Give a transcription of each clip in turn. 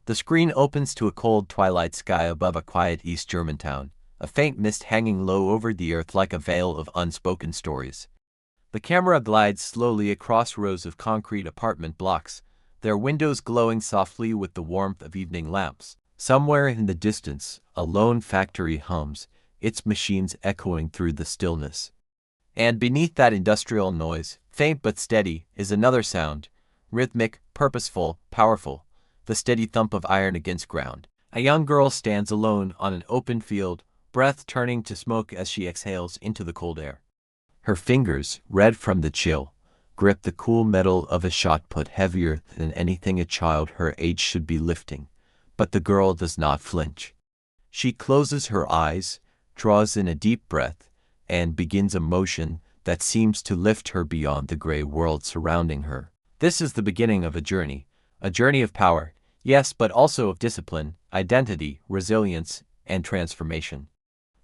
The screen opens to a cold twilight sky above a quiet East German town, a faint mist hanging low over the earth like a veil of unspoken stories. The camera glides slowly across rows of concrete apartment blocks, their windows glowing softly with the warmth of evening lamps. Somewhere in the distance, a lone factory hums, its machines echoing through the stillness. And beneath that industrial noise, faint but steady, is another sound, rhythmic, purposeful, powerful, the steady thump of iron against ground. A young girl stands alone on an open field, breath turning to smoke as she exhales into the cold air. Her fingers, red from the chill, grip the cool metal of a shot put heavier than anything a child her age should be lifting. But the girl does not flinch. She closes her eyes, draws in a deep breath, and begins a motion that seems to lift her beyond the gray world surrounding her. This is the beginning of a journey of power, yes, but also of discipline, identity, resilience, and transformation.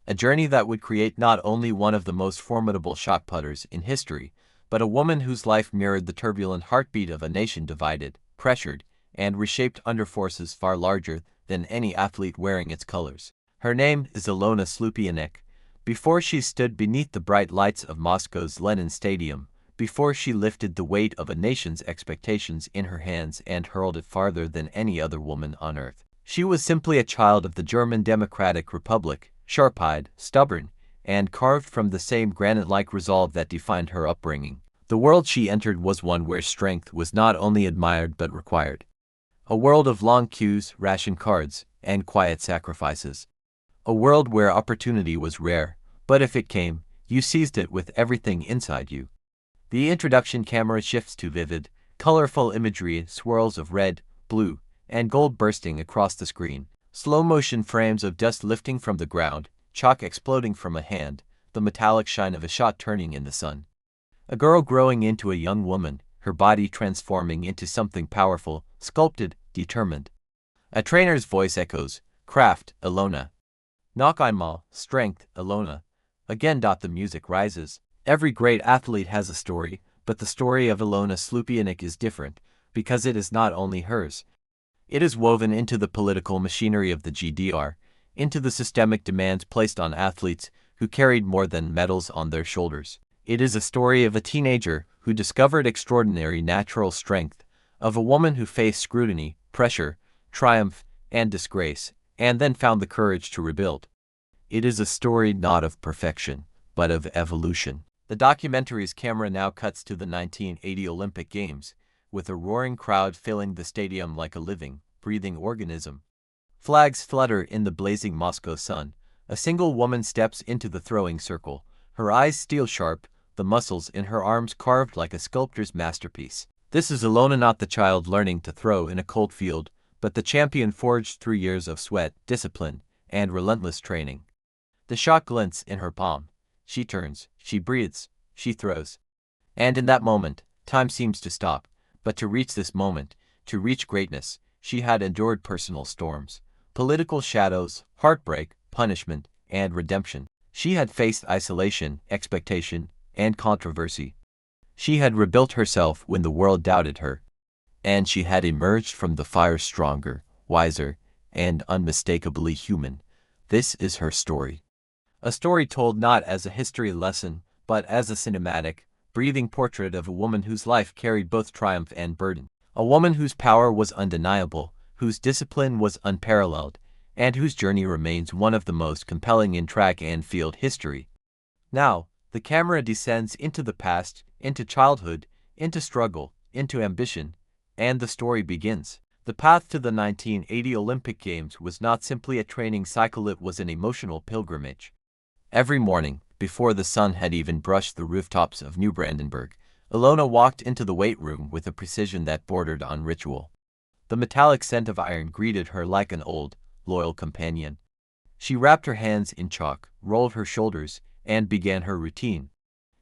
A journey that would create not only one of the most formidable shot putters in history, but a woman whose life mirrored the turbulent heartbeat of a nation divided, pressured, and reshaped under forces far larger than any athlete wearing its colors. Her name is Ilona Slupianek. Before she stood beneath the bright lights of Moscow's Lenin Stadium, before she lifted the weight of a nation's expectations in her hands and hurled it farther than any other woman on earth, she was simply a child of the German Democratic Republic, sharp-eyed, stubborn, and carved from the same granite-like resolve that defined her upbringing. The world she entered was one where strength was not only admired but required. A world of long queues, ration cards, and quiet sacrifices. A world where opportunity was rare, but if it came, you seized it with everything inside you. The introduction camera shifts to vivid, colorful imagery, swirls of red, blue, and gold bursting across the screen. Slow-motion frames of dust lifting from the ground, chalk exploding from a hand, the metallic shine of a shot turning in the sun. A girl growing into a young woman, her body transforming into something powerful, sculpted, determined. A trainer's voice echoes, "Craft, Ilona. Noch einmal, strength, Ilona." Again. The music rises. Every great athlete has a story, but the story of Ilona Slupianek is different, because it is not only hers. It is woven into the political machinery of the GDR, into the systemic demands placed on athletes who carried more than medals on their shoulders. It is a story of a teenager who discovered extraordinary natural strength, of a woman who faced scrutiny, pressure, triumph, and disgrace, and then found the courage to rebuild. It is a story not of perfection, but of evolution. The documentary's camera now cuts to the 1980 Olympic Games, with a roaring crowd filling the stadium like a living, breathing organism. Flags flutter in the blazing Moscow sun. A single woman steps into the throwing circle, her eyes steel-sharp, the muscles in her arms carved like a sculptor's masterpiece. This is Ilona, not the child learning to throw in a cold field, but the champion forged through years of sweat, discipline, and relentless training. The shot glints in her palm. She turns, she breathes, she throws. And in that moment, time seems to stop. But to reach this moment, to reach greatness, she had endured personal storms, political shadows, heartbreak, punishment, and redemption. She had faced isolation, expectation, and controversy. She had rebuilt herself when the world doubted her. And she had emerged from the fire stronger, wiser, and unmistakably human. This is her story. A story told not as a history lesson, but as a cinematic, breathing portrait of a woman whose life carried both triumph and burden. A woman whose power was undeniable, whose discipline was unparalleled, and whose journey remains one of the most compelling in track and field history. Now, the camera descends into the past, into childhood, into struggle, into ambition, and the story begins. The path to the 1980 Olympic Games was not simply a training cycle, it was an emotional pilgrimage. Every morning, before the sun had even brushed the rooftops of New Brandenburg, Ilona walked into the weight room with a precision that bordered on ritual. The metallic scent of iron greeted her like an old, loyal companion. She wrapped her hands in chalk, rolled her shoulders, and began her routine.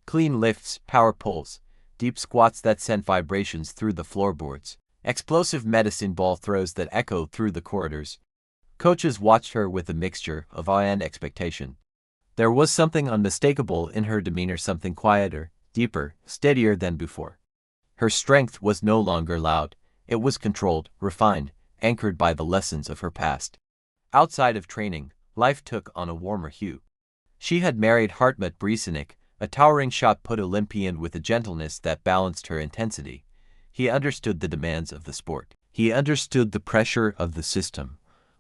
Clean lifts, power pulls, deep squats that sent vibrations through the floorboards, explosive medicine ball throws that echoed through the corridors. Coaches watched her with a mixture of awe and expectation. There was something unmistakable in her demeanor, something quieter, deeper, steadier than before. Her strength was no longer loud. It was controlled, refined, anchored by the lessons of her past. Outside of training, life took on a warmer hue. She had married Hartmut Briesenik, a towering shot put Olympian with a gentleness that balanced her intensity. He understood the demands of the sport. He understood the pressure of the system.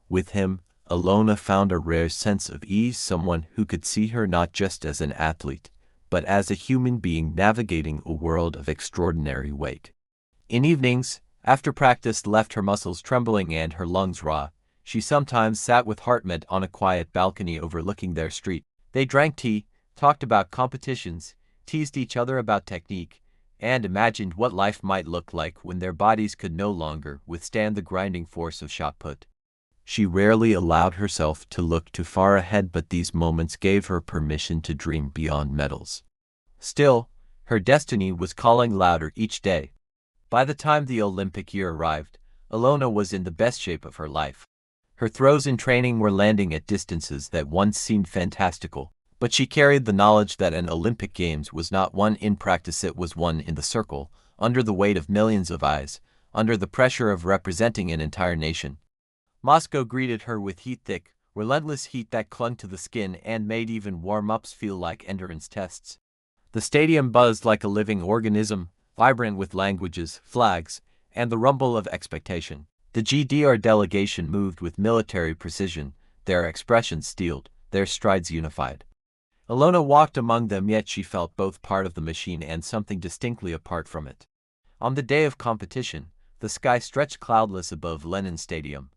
With him, Ilona found a rare sense of ease, someone who could see her not just as an athlete, but as a human being navigating a world of extraordinary weight. In evenings, after practice left her muscles trembling and her lungs raw, she sometimes sat with Hartmut on a quiet balcony overlooking their street. They drank tea, talked about competitions, teased each other about technique, and imagined what life might look like when their bodies could no longer withstand the grinding force of shot put. She rarely allowed herself to look too far ahead, but these moments gave her permission to dream beyond medals. Still, her destiny was calling louder each day. By the time the Olympic year arrived, Ilona was in the best shape of her life. Her throws in training were landing at distances that once seemed fantastical, but she carried the knowledge that an Olympic Games was not won in practice, it was won in the circle, under the weight of millions of eyes, under the pressure of representing an entire nation. Moscow greeted her with heat-thick, relentless heat that clung to the skin and made even warm-ups feel like endurance tests. The stadium buzzed like a living organism, vibrant with languages, flags, and the rumble of expectation. The GDR delegation moved with military precision, their expressions steeled, their strides unified. Ilona walked among them, yet she felt both part of the machine and something distinctly apart from it. On the day of competition, the sky stretched cloudless above Lenin Stadium.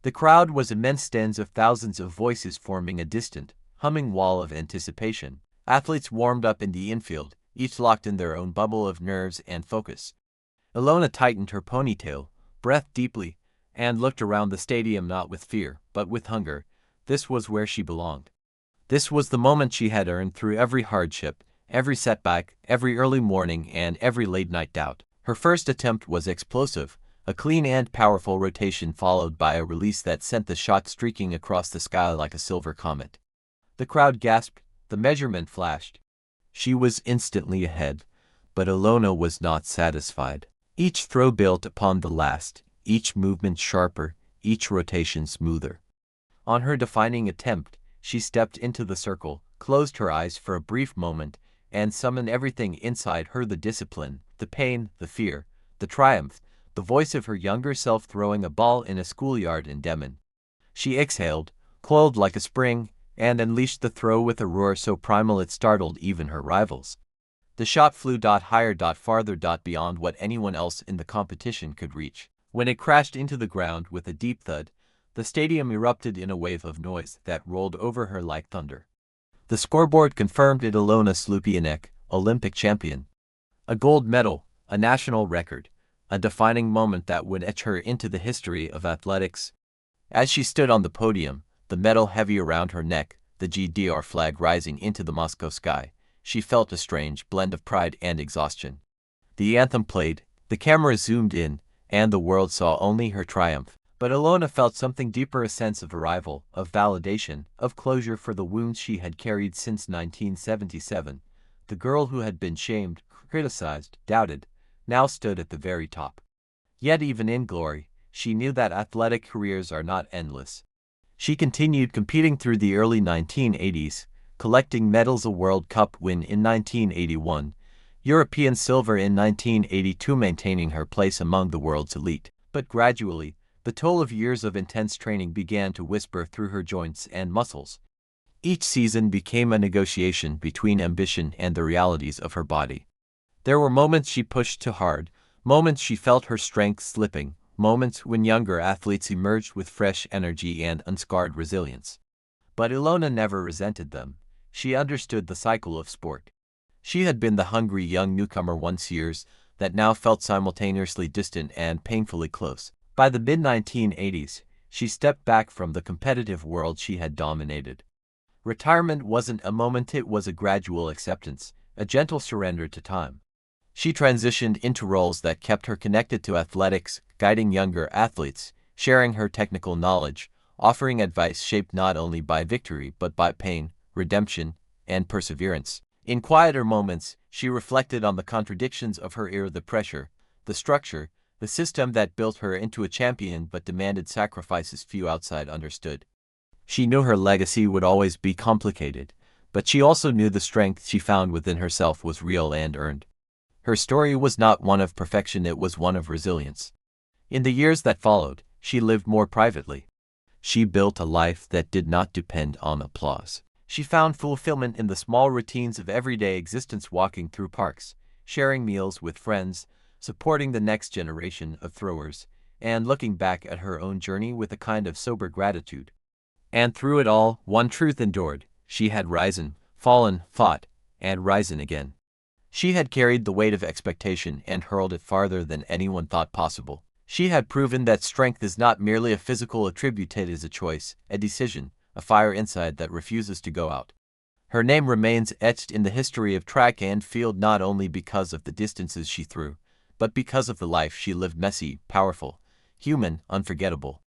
The crowd was immense, tens of thousands of voices forming a distant, humming wall of anticipation. Athletes warmed up in the infield, each locked in their own bubble of nerves and focus. Ilona tightened her ponytail, breathed deeply, and looked around the stadium not with fear, but with hunger. This was where she belonged. This was the moment she had earned through every hardship, every setback, every early morning, and every late-night doubt. Her first attempt was explosive, a clean and powerful rotation followed by a release that sent the shot streaking across the sky like a silver comet. The crowd gasped, the measurement flashed. She was instantly ahead, but Ilona was not satisfied. Each throw built upon the last, each movement sharper, each rotation smoother. On her defining attempt, she stepped into the circle, closed her eyes for a brief moment, and summoned everything inside her: the discipline, the pain, the fear, the triumph, the voice of her younger self throwing a ball in a schoolyard in Demmin. She exhaled, coiled like a spring, and unleashed the throw with a roar so primal it startled even her rivals. The shot flew higher, farther, beyond what anyone else in the competition could reach. When it crashed into the ground with a deep thud, the stadium erupted in a wave of noise that rolled over her like thunder. The scoreboard confirmed it: Ilona Slupianek, Olympic champion. A gold medal, a national record, a defining moment that would etch her into the history of athletics. As she stood on the podium, the medal heavy around her neck, the GDR flag rising into the Moscow sky, she felt a strange blend of pride and exhaustion. The anthem played, the camera zoomed in, and the world saw only her triumph. But Ilona felt something deeper: a sense of arrival, of validation, of closure for the wounds she had carried since 1977. The girl who had been shamed, criticized, doubted, now stood at the very top. Yet even in glory, she knew that athletic careers are not endless. She continued competing through the early 1980s, collecting medals: a World Cup win in 1981, European silver in 1982, maintaining her place among the world's elite. But gradually, the toll of years of intense training began to whisper through her joints and muscles. Each season became a negotiation between ambition and the realities of her body. There were moments she pushed too hard, moments she felt her strength slipping, moments when younger athletes emerged with fresh energy and unscarred resilience. But Ilona never resented them. She understood the cycle of sport. She had been the hungry young newcomer once, years that now felt simultaneously distant and painfully close. By the mid-1980s, she stepped back from the competitive world she had dominated. Retirement wasn't a moment, it was a gradual acceptance, a gentle surrender to time. She transitioned into roles that kept her connected to athletics, guiding younger athletes, sharing her technical knowledge, offering advice shaped not only by victory but by pain, redemption, and perseverance. In quieter moments, she reflected on the contradictions of her era: the pressure, the structure, the system that built her into a champion but demanded sacrifices few outside understood. She knew her legacy would always be complicated, but she also knew the strength she found within herself was real and earned. Her story was not one of perfection, it was one of resilience. In the years that followed, she lived more privately. She built a life that did not depend on applause. She found fulfillment in the small routines of everyday existence, walking through parks, sharing meals with friends, supporting the next generation of throwers, and looking back at her own journey with a kind of sober gratitude. And through it all, one truth endured: she had risen, fallen, fought, and risen again. She had carried the weight of expectation and hurled it farther than anyone thought possible. She had proven that strength is not merely a physical attribute, it is a choice, a decision, a fire inside that refuses to go out. Her name remains etched in the history of track and field not only because of the distances she threw, but because of the life she lived: messy, powerful, human, unforgettable.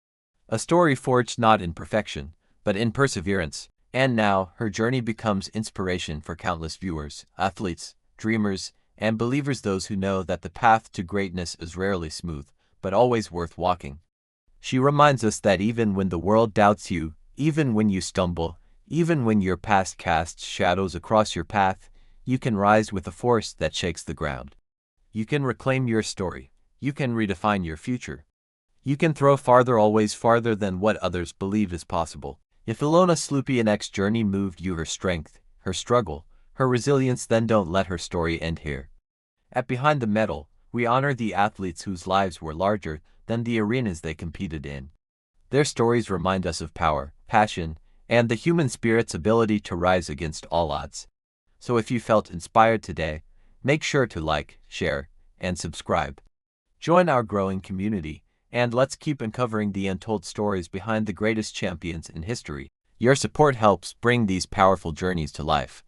A story forged not in perfection, but in perseverance. And now, her journey becomes inspiration for countless viewers, athletes, dreamers, and believers, those who know that the path to greatness is rarely smooth, but always worth walking. She reminds us that even when the world doubts you, even when you stumble, even when your past casts shadows across your path, you can rise with a force that shakes the ground. You can reclaim your story. You can redefine your future. You can throw farther, always farther than what others believe is possible. If Ilona Slupianek's journey moved you, her strength, her struggle, her resilience, then don't let her story end here. At Behind the Medal, we honor the athletes whose lives were larger than the arenas they competed in. Their stories remind us of power, passion, and the human spirit's ability to rise against all odds. So if you felt inspired today, make sure to like, share, and subscribe. Join our growing community, and let's keep uncovering the untold stories behind the greatest champions in history. Your support helps bring these powerful journeys to life.